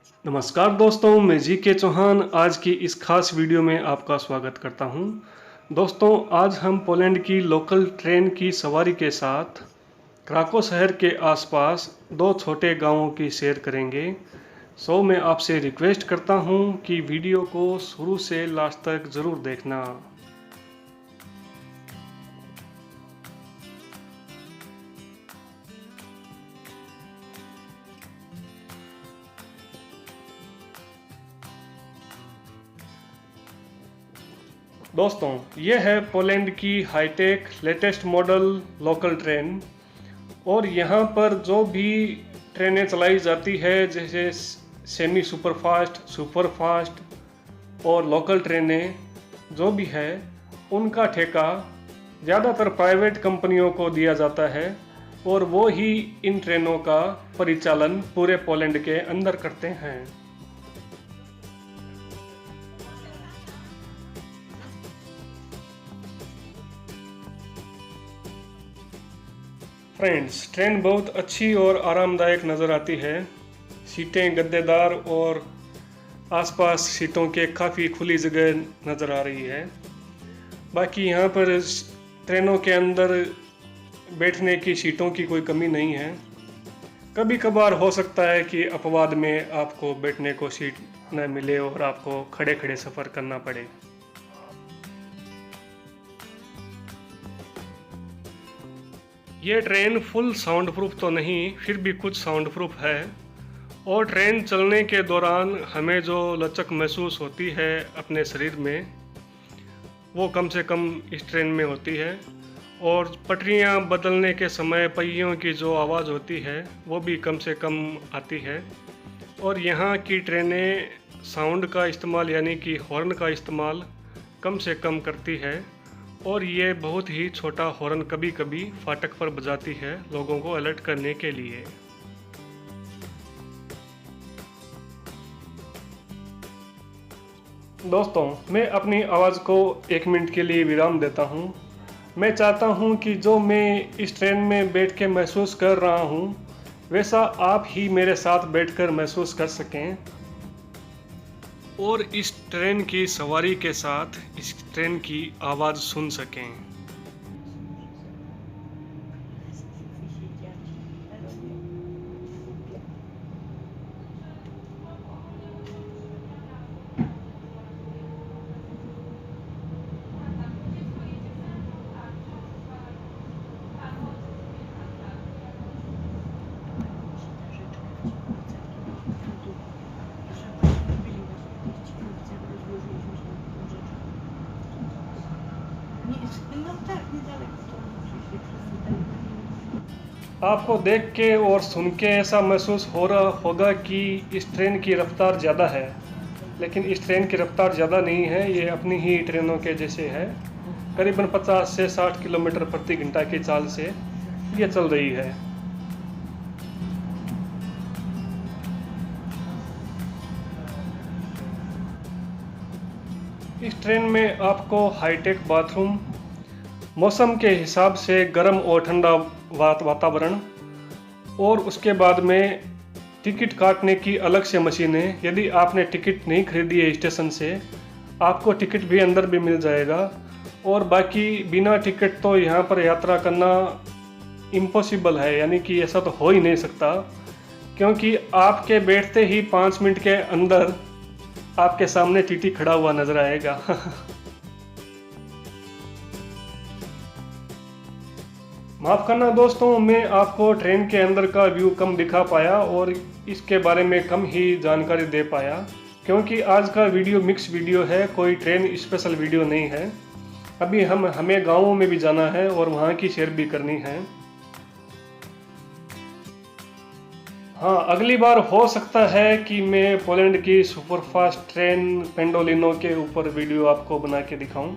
नमस्कार दोस्तों, मैं जी के चौहान आज की इस खास वीडियो में आपका स्वागत करता हूं। दोस्तों, आज हम पोलैंड की लोकल ट्रेन की सवारी के साथ क्राको शहर के आसपास दो छोटे गांवों की सैर करेंगे। मैं आपसे रिक्वेस्ट करता हूं कि वीडियो को शुरू से लास्ट तक ज़रूर देखना। दोस्तों, ये है पोलैंड की high tech latest model local train. और यहाँ पर जो भी ट्रेनें चलाई जाती है जैसे सेमी सुपर फास्ट और लोकल ट्रेनें जो भी है, उनका ठेका ज़्यादातर प्राइवेट कंपनियों को दिया जाता है और वो ही इन ट्रेनों का परिचालन पूरे पोलैंड के अंदर करते हैं। फ्रेंड्स, ट्रेन बहुत अच्छी और आरामदायक नज़र आती है। सीटें गद्देदार और आसपास सीटों के काफ़ी खुली जगह नज़र आ रही है। बाकी यहाँ पर ट्रेनों के अंदर बैठने की सीटों की कोई कमी नहीं है। कभी कभार हो सकता है कि अपवाद में आपको बैठने को सीट न मिले और आपको खड़े खड़े सफ़र करना पड़े। ये ट्रेन फुल साउंड प्रूफ तो नहीं, फिर भी कुछ साउंड प्रूफ है। और ट्रेन चलने के दौरान हमें जो लचक महसूस होती है अपने शरीर में, वो कम से कम इस ट्रेन में होती है। और पटरियां बदलने के समय पहियों की जो आवाज़ होती है वो भी कम से कम आती है। और यहाँ की ट्रेनें साउंड का इस्तेमाल यानी कि हॉर्न का इस्तेमाल कम से कम करती है। और ये बहुत ही छोटा हॉर्न कभी कभी फाटक पर बजाती है लोगों को अलर्ट करने के लिए। दोस्तों, मैं अपनी आवाज़ को 1 मिनट के लिए विराम देता हूँ। मैं चाहता हूँ कि जो मैं इस ट्रेन में बैठ के महसूस कर रहा हूँ वैसा आप ही मेरे साथ बैठकर महसूस कर सकें और इस ट्रेन की सवारी के साथ इस ट्रेन की आवाज़ सुन सकें। आपको देख के और सुन के ऐसा महसूस हो रहा होगा कि इस ट्रेन की रफ्तार ज़्यादा है, लेकिन इस ट्रेन की रफ्तार ज़्यादा नहीं है। ये अपनी ही ट्रेनों के जैसे है। करीबन 50 से 60 किलोमीटर प्रति घंटा की चाल से ये चल रही है। इस ट्रेन में आपको हाईटेक बाथरूम, मौसम के हिसाब से गर्म और ठंडा वातावरण और उसके बाद में टिकट काटने की अलग से मशीनें। यदि आपने टिकट नहीं खरीदी है स्टेशन से, आपको टिकट भी अंदर भी मिल जाएगा। और बाकी बिना टिकट तो यहाँ पर यात्रा करना इम्पॉसिबल है, यानी कि ऐसा तो हो ही नहीं सकता, क्योंकि आपके बैठते ही 5 मिनट के अंदर आपके सामने टीटी खड़ा हुआ नजर आएगा। माफ़ करना दोस्तों, मैं आपको ट्रेन के अंदर का व्यू कम दिखा पाया और इसके बारे में कम ही जानकारी दे पाया, क्योंकि आज का वीडियो मिक्स वीडियो है, कोई ट्रेन स्पेशल वीडियो नहीं है। अभी हमें गांवों में भी जाना है और वहाँ की सैर भी करनी है। हाँ, अगली बार हो सकता है कि मैं पोलैंड की सुपरफास्ट ट्रेन पेंडोलिनो के ऊपर वीडियो आपको बना के दिखाऊं।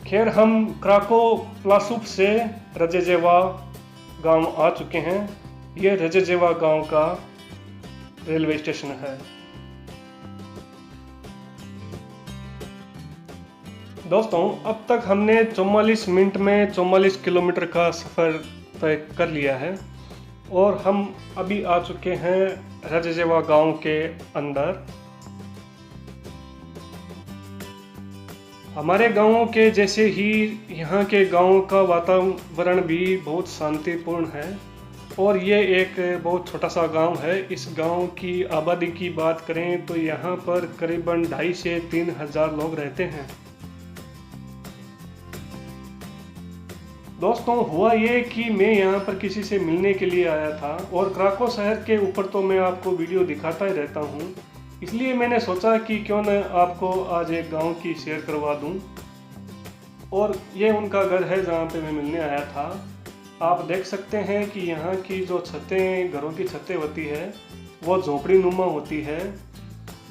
खैर, हम क्राको प्लासुप से रजेजेवा गांव आ चुके हैं। ये रजेजेवा गांव का रेलवे स्टेशन है। दोस्तों, अब तक हमने 44 मिनट में 44 किलोमीटर का सफ़र तय कर लिया है। और हम अभी आ चुके हैं रजजेवा गांव के अंदर। हमारे गांवों के जैसे ही यहाँ के गांव का वातावरण भी बहुत शांतिपूर्ण है और ये एक बहुत छोटा सा गांव है। इस गांव की आबादी की बात करें तो यहाँ पर करीबन 2,500 से 3,000 लोग रहते हैं। दोस्तों, हुआ ये कि मैं यहाँ पर किसी से मिलने के लिए आया था और क्राको शहर के ऊपर तो मैं आपको वीडियो दिखाता ही रहता हूँ, इसलिए मैंने सोचा कि क्यों न आपको आज एक गांव की शेयर करवा दूं। और ये उनका घर है जहाँ पे मैं मिलने आया था। आप देख सकते हैं कि यहाँ की जो छतें, घरों की छतें होती है वो झोपड़ी नुमा होती है,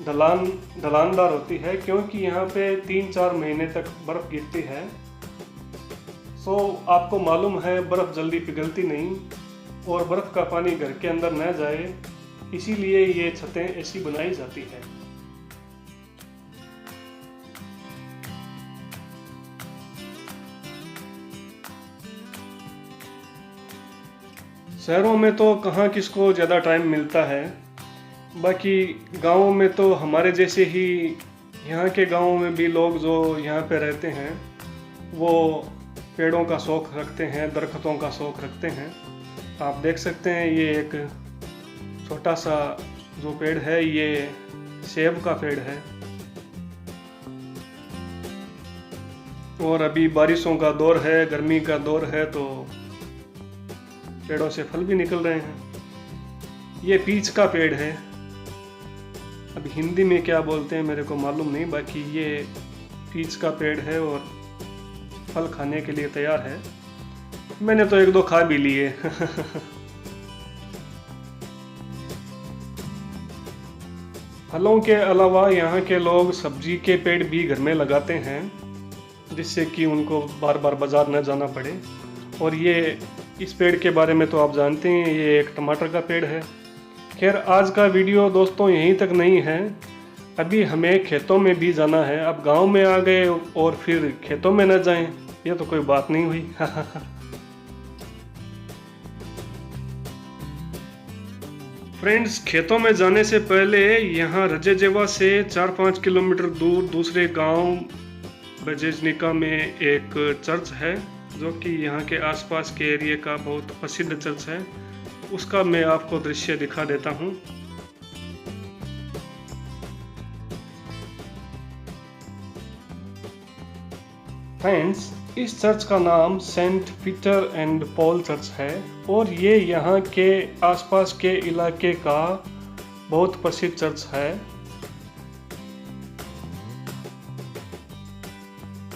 ढलानदार होती है, क्योंकि यहाँ पे 3-4 महीने तक बर्फ़ गिरती है। सो आपको मालूम है बर्फ़ जल्दी पिघलती नहीं और बर्फ़ का पानी घर के अंदर न जाए, इसीलिए ये छतें ऐसी बनाई जाती है। शहरों में तो कहाँ किसको ज़्यादा टाइम मिलता है, बाकी गाँवों में तो हमारे जैसे ही यहाँ के गाँवों में भी लोग जो यहाँ पे रहते हैं वो पेड़ों का शौक़ रखते हैं, दरख्तों का शौक़ रखते हैं। आप देख सकते हैं ये एक छोटा सा जो पेड़ है ये सेब का पेड़ है और अभी बारिशों का दौर है, गर्मी का दौर है, तो पेड़ों से फल भी निकल रहे हैं। ये पीच का पेड़ है, अब हिंदी में क्या बोलते हैं मेरे को मालूम नहीं, बाकी ये पीच का पेड़ है और फल खाने के लिए तैयार है। मैंने तो 1-2 खा भी लिए। फलों के अलावा यहाँ के लोग सब्जी के पेड़ भी घर में लगाते हैं, जिससे कि उनको बार बार बाज़ार न जाना पड़े। और ये इस पेड़ के बारे में तो आप जानते हैं, ये एक टमाटर का पेड़ है। खैर, आज का वीडियो दोस्तों यहीं तक नहीं है, अभी हमें खेतों में भी जाना है। अब गांव में आ गए और फिर खेतों में न जाएं, ये तो कोई बात नहीं हुई। फ्रेंड्स, खेतों में जाने से पहले यहाँ रजजेवा से 4-5 किलोमीटर दूर दूसरे गांव बजेजनिका में एक चर्च है, जो कि यहाँ के आसपास के एरिया का बहुत प्रसिद्ध चर्च है। उसका मैं आपको दृश्य दिखा देता हूँ। फ्रेंड्स, इस चर्च का नाम Saint Peter and Paul church है और ये यहाँ के आसपास के इलाके का बहुत प्रसिद्ध चर्च है।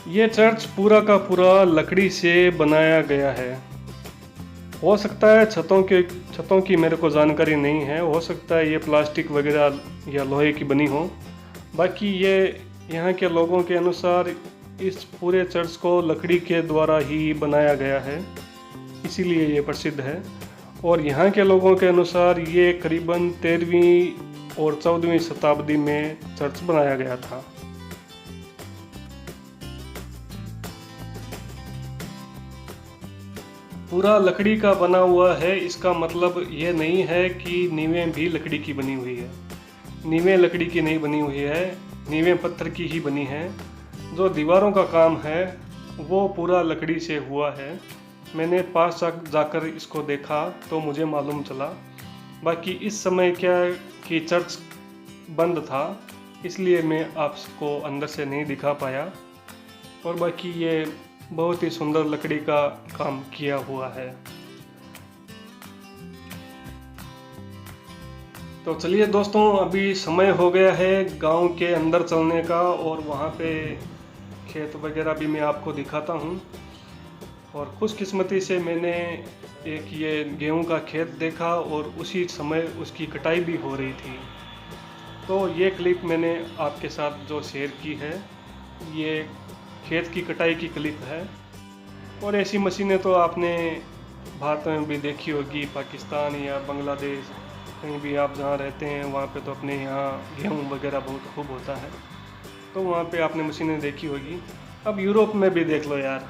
ये चर्च पूरा का पूरा लकड़ी से बनाया गया है। हो सकता है छतों की मेरे को जानकारी नहीं है, हो सकता है ये प्लास्टिक वगैरह या लोहे की बनी हो। बाकी ये यहाँ के लोगों के अनुसार इस पूरे चर्च को लकड़ी के द्वारा ही बनाया गया है, इसीलिए ये प्रसिद्ध है। और यहाँ के लोगों के अनुसार ये करीबन 13वीं और 14वीं शताब्दी में चर्च बनाया गया था। पूरा लकड़ी का बना हुआ है, इसका मतलब ये नहीं है कि नींवें भी लकड़ी की बनी हुई है। नींवें लकड़ी की नहीं बनी हुई है, नींवें पत्थर की ही बनी है। जो दीवारों का काम है वो पूरा लकड़ी से हुआ है। मैंने पास जाकर इसको देखा तो मुझे मालूम चला। बाकी इस समय क्या कि चर्च बंद था, इसलिए मैं आपको अंदर से नहीं दिखा पाया। और बाकी ये बहुत ही सुंदर लकड़ी का काम किया हुआ है। तो चलिए दोस्तों, अभी समय हो गया है गांव के अंदर चलने का और वहाँ पे खेत वगैरह भी मैं आपको दिखाता हूँ। और खुशकिस्मती से मैंने एक ये गेहूं का खेत देखा और उसी समय उसकी कटाई भी हो रही थी। तो ये क्लिप मैंने आपके साथ जो शेयर की है, ये खेत की कटाई की क्लिप है। और ऐसी मशीनें तो आपने भारत में भी देखी होगी, पाकिस्तान या बांग्लादेश, कहीं भी आप जहाँ रहते हैं वहाँ पे तो अपने यहाँ गेहूँ वगैरह बहुत खूब होता है, तो वहाँ पे आपने मशीनें देखी होगी। अब यूरोप में भी देख लो यार।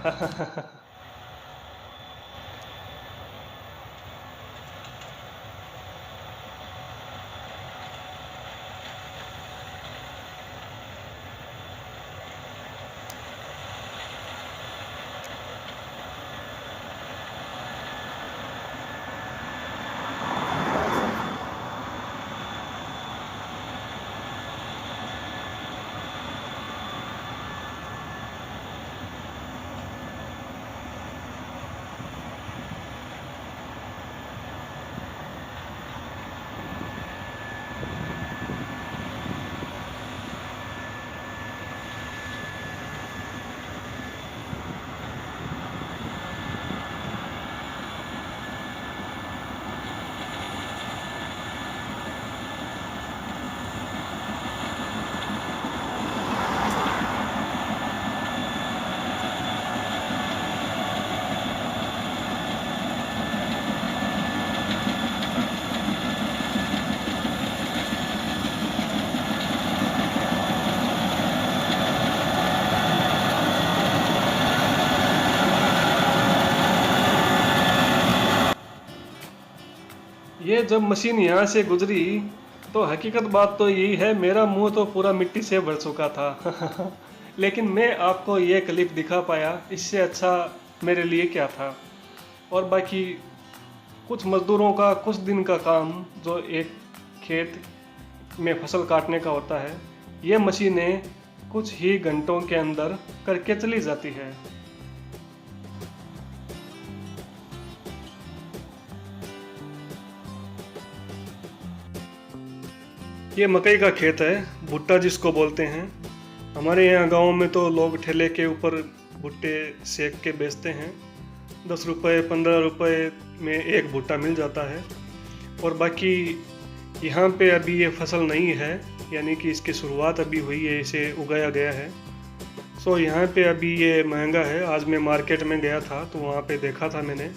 ये जब मशीन यहाँ से गुजरी तो हकीकत बात तो यही है, मेरा मुंह तो पूरा मिट्टी से भर चुका था। लेकिन मैं आपको ये क्लिप दिखा पाया, इससे अच्छा मेरे लिए क्या था। और बाकी कुछ मज़दूरों का कुछ दिन का काम जो एक खेत में फसल काटने का होता है, ये मशीनें कुछ ही घंटों के अंदर करके चली जाती है। ये मकई का खेत है, भुट्टा जिसको बोलते हैं। हमारे यहाँ गांव में तो लोग ठेले के ऊपर भुट्टे सेक के बेचते हैं। 10 रुपये 15 रुपये में एक भुट्टा मिल जाता है। और बाकी यहाँ पे अभी ये फसल नहीं है, यानी कि इसकी शुरुआत अभी हुई है, इसे उगाया गया है। सो यहाँ पे अभी ये महंगा है। आज मैं मार्केट में गया था तो वहाँ पे देखा था मैंने,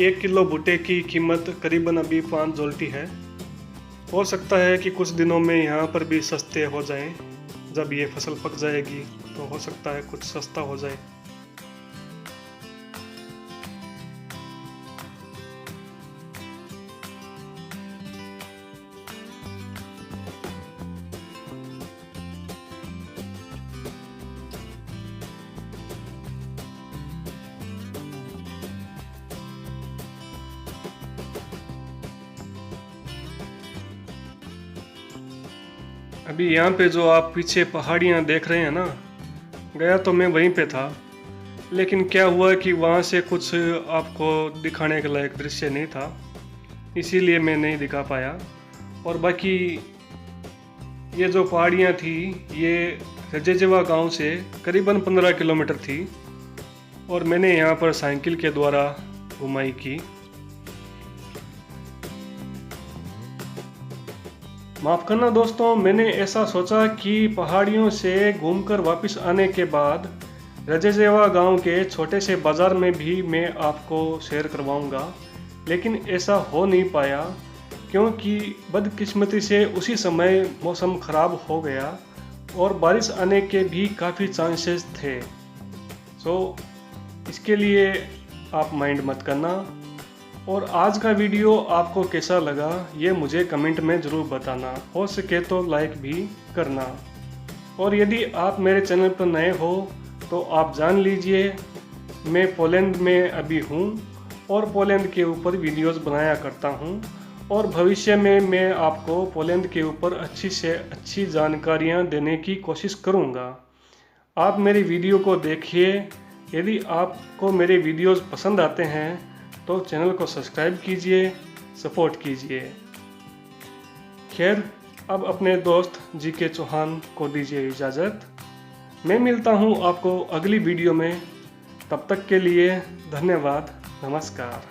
1 किलो भुट्टे की कीमत करीबन अभी 5 जोल्टी है। हो सकता है कि कुछ दिनों में यहाँ पर भी सस्ते हो जाएं। जब ये फसल पक जाएगी तो हो सकता है कुछ सस्ता हो जाए। अभी यहाँ पे जो आप पीछे पहाड़ियाँ देख रहे हैं ना, गया तो मैं वहीं पे था, लेकिन क्या हुआ कि वहाँ से कुछ आपको दिखाने के लायक दृश्य नहीं था, इसीलिए मैं नहीं दिखा पाया। और बाकी ये जो पहाड़ियाँ थी ये रजेजेवा गांव से करीबन 15 किलोमीटर थी और मैंने यहाँ पर साइकिल के द्वारा घुमाई की। माफ़ करना दोस्तों, मैंने ऐसा सोचा कि पहाड़ियों से घूमकर वापस आने के बाद रजेजेवा गांव के छोटे से बाज़ार में भी मैं आपको शेयर करवाऊंगा, लेकिन ऐसा हो नहीं पाया क्योंकि बदकिस्मती से उसी समय मौसम ख़राब हो गया और बारिश आने के भी काफ़ी चांसेस थे। सो इसके लिए आप माइंड मत करना। और आज का वीडियो आपको कैसा लगा ये मुझे कमेंट में ज़रूर बताना, हो सके तो लाइक भी करना। और यदि आप मेरे चैनल पर नए हो तो आप जान लीजिए मैं पोलैंड में अभी हूँ और पोलैंड के ऊपर वीडियोस बनाया करता हूँ और भविष्य में मैं आपको पोलैंड के ऊपर अच्छी से अच्छी जानकारियाँ देने की कोशिश करूँगा। आप मेरी वीडियो को देखिए। यदि आपको मेरे वीडियोस पसंद आते हैं तो चैनल को सब्सक्राइब कीजिए, सपोर्ट कीजिए। खैर, अब अपने दोस्त जीके चौहान को दीजिए इजाज़त। मैं मिलता हूँ आपको अगली वीडियो में। तब तक के लिए धन्यवाद, नमस्कार।